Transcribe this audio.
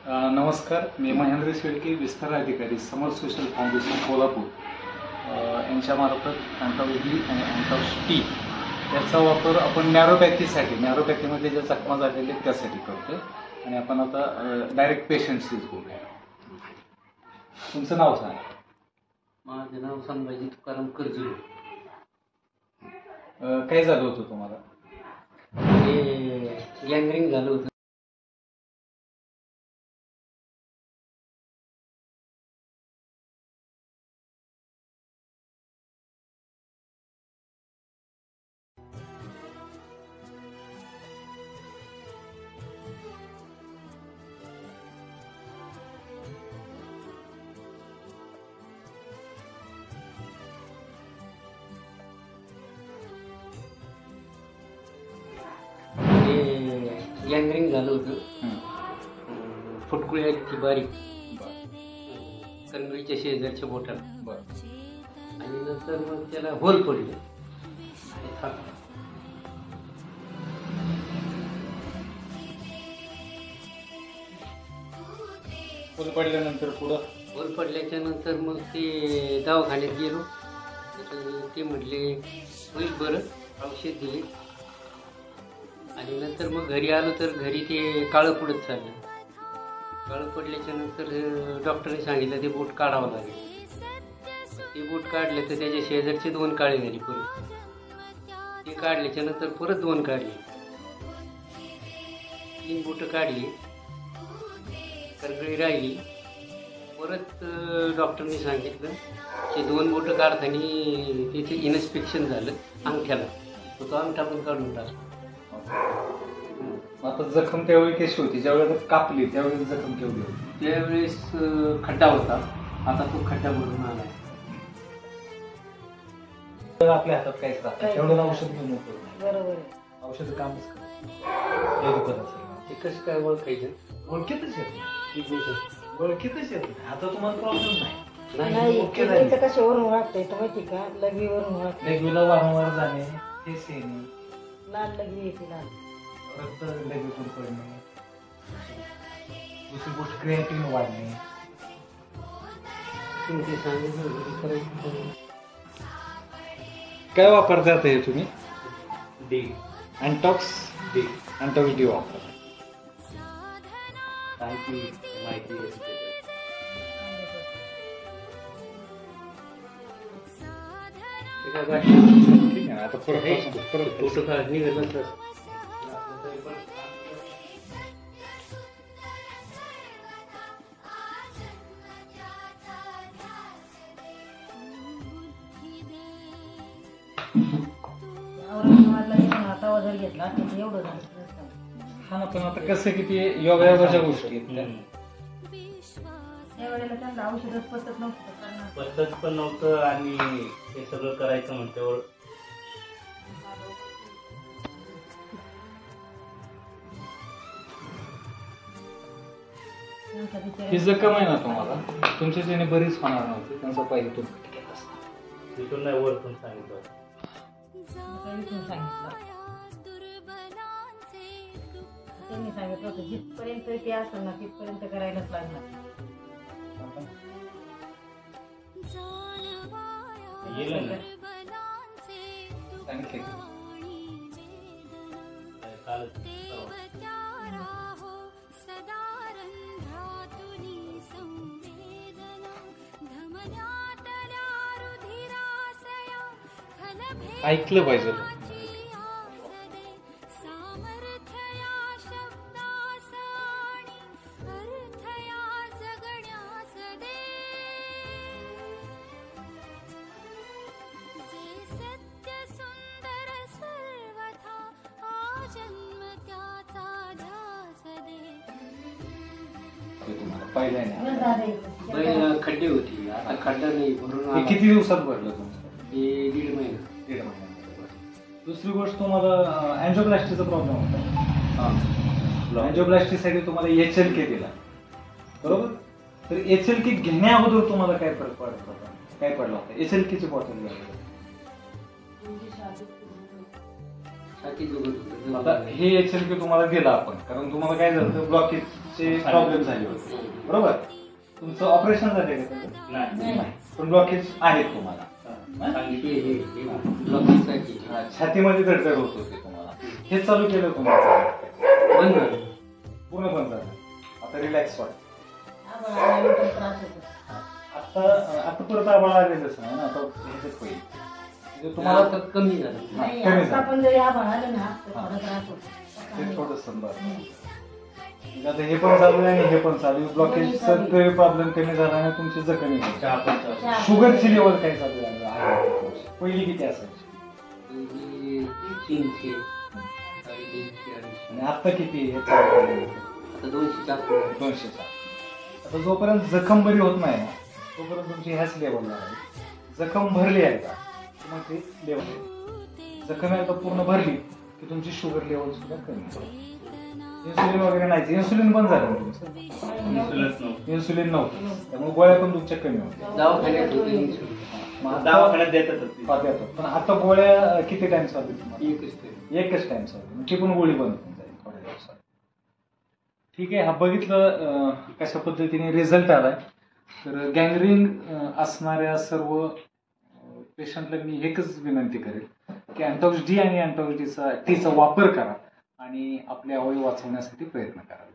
नमस्कार, मी महेंद्र शेळके, विस्तार अधिकारी, समर सोशल फाउंडेशन कोल्हापूर यांच्या मार्फत अँटाव्ही आणि अँटाव्ह टी याचा वापर आपण नॅरोपॅथीमध्ये ज्या जखमा झालेल्या त्यासाठी करतो आणि आपण आता डायरेक्ट पेशंटशीच बोलूया. तुमचं नाव सांगा. माझं नाव संभाजी तुकाराम कर्जुले. काय झालं होतं तुम्हाला? गँग्रीन झालं होतं. गँग्रीन झालं होतं. फुटकुळी आली ती बारीक कणगीच्या शेजारच्या बोटाला आणि नंतर मग त्याला होल पडले. होल पडल्यानंतर पुढं होल पडल्याच्या नंतर मग ते दवाखान्यात गेलो. ते म्हटले होईल बरं, औषध दिले आणि नंतर मग घरी आलो तर घरी ते काळं पडत चाललं. काळं पडल्याच्या नंतर डॉक्टरने सांगितलं ते बोट काढावं लागेल. ते बोट काढले तर त्याच्या शेजारचे 2 काळे झाले. परत ते काढल्याच्या नंतर परत 2 काढले. 3 बोटं काढली, करगळी राहिली. परत डॉक्टरने सांगितलं की 2 बोटं काढताना तिथे इन्स्पेक्शन झालं अंगठ्याला, तो अंगठा पण काढून टाकला. आता जखम त्यावेळी कशी होती? ज्यावेळेस कापली त्यावेळेस जखम केवढी होती? त्यावेळेस खड्डा होता, आता तो खड्डा भरून आला. आपल्या हातात काहीच राहत तेवढं औषध घेऊन होतो. बरोबर, औषध कामच करत. ते कसं काय ओळखायचं? ओळखीतच येत, ओळखीतच येत. आता तुम्हाला प्रॉब्लेम नाही. नाही कशावरून वाटतंय तर माहिती का? लघवीवरून वाटतंय. लघवीला वारंवार जाणे, फेस येणे, लाल लघवी येते, लाल रक्त लघवीतून पडणे, दुसरी गोष्ट क्रिएटिन वाढणे. ते सांगितलं काय वापरतात हे तुम्ही? डी अँटॉक्स डी, अँटॉक्स डी वापरतात. माहिती ठीक आहे. आता परत फोटो काढ निघालं तर औरंगाबादला गेलो ना, तवा जर घेतला तर एवढं झालं. हा ना, पण आता कसं की ते योगायोगाच्या गोष्टी आहेत. त्यावेळेला त्यांना औषधच पचत नव्हतं. पद्धत पण नव्हतं आणि हे सगळं करायचं म्हणल्यावर ही जखम आहे ना तुम्हाला, तुमच्या ज्याने बरीच होणार नव्हती. त्यांचा पाहिजे तो तिथून नाही वरतून सांगितलं. त्यांनी सांगितलं होतं जिथपर्यंत ते असेल ना तिथपर्यंत करायलाच लागणार. गेलं ना सांगितले कालच ऐकलं पाहिजे. पहिला खड्डे होती, आता खड्डा नाही भरून हे किती दिवसात भरलं तुमचं? हे 1.5 महिना. 1.5 महिन्यामध्ये. दुसरी गोष्ट, तुम्हाला अँजिओप्लास्टीचा प्रॉब्लेम होता. अँजिओप्लास्टीसाठी तुम्हाला HLK दिला, बरोबर? तर HLK घेण्या अगोदर तुम्हाला काय फरक पडत होता? काय पडला होता? HLKची बॉटल घ्यायला आता हे HLK तुम्हाला दिला आपण, कारण तुम्हाला काय झालं ब्लॉकेज चे प्रॉब्लेम झाले होते बरोबर. तुमचं ऑपरेशन झाले का त्याचं? नाही नाही. पण ब्लॉकेज आहेत तुम्हाला. छातीमध्ये धडधड होत होते तुम्हाला. हे चालू केलं तुम्हाला बंद झालं. पूर्ण बंद झालं. आता रिलॅक्स वाटत. आम्हाला आल्यानंतर त्रास होतो. आता परत आम्हाला आलेलंच नाही ना. आता ह्याच्यात होईल म्हणजे तुम्हाला आता कमी झालं. नाही, कमी आता झालं. पण जरी आभाळ आलं ना तर थोडा त्रास होतो. ते थोडंसं म्हणजे आता हे पण चालू आहे आणि हे पण चालू आहे. ब्लॉकेजचा प्रॉब्लेम कमी झाला आणि तुमची जखमी झाली. चहा पण चालू. शुगरची लेवल काय चालू आहे? पहिली किती असायची पहिली 300, 350, 250. आणि आता किती आहे? हे चालू आहे. आता 200 टाकलं. 200चा. आता जोपर्यंत जखम बरी होत नाही ना तोपर्यंत तुमची ह्याच लेवलला आहे. जखम भरली आहे का मग ते लेवल जखम एकदा पूर्ण भरली की तुमची शुगर लेवल सुद्धा कमी होईल. इन्सुलिन वगैरे नाही. इन्सुलिन बंद झालं ना तुमचं. इन्शुरन्स नव्हतं. इन्सुलिन नव्हतं त्यामुळे गोळ्या पण तुमच्या कमी होत्या. दवाखान्यात होते insulin. मग आता दवाखान्यात देतातच ते. देतात. पण आता गोळ्या किती टाइम चालू तुम्हाला? एकच तरी. एकच टाइम चालू. ती पण गोळी बंद होऊन जाईल थोड्या दिवसात. ठीक आहे. हा बघितलं कशा पद्धतीने रिझल्ट आलाय. तर गँग्रीन असणाऱ्या सर्व पेशंटला मी एकच विनंती करेल की अँटॉक्स डी आणि अँटॉक्स टीचा वापर करा आणि आपले अवयव वाचवण्यासाठी प्रयत्न करा.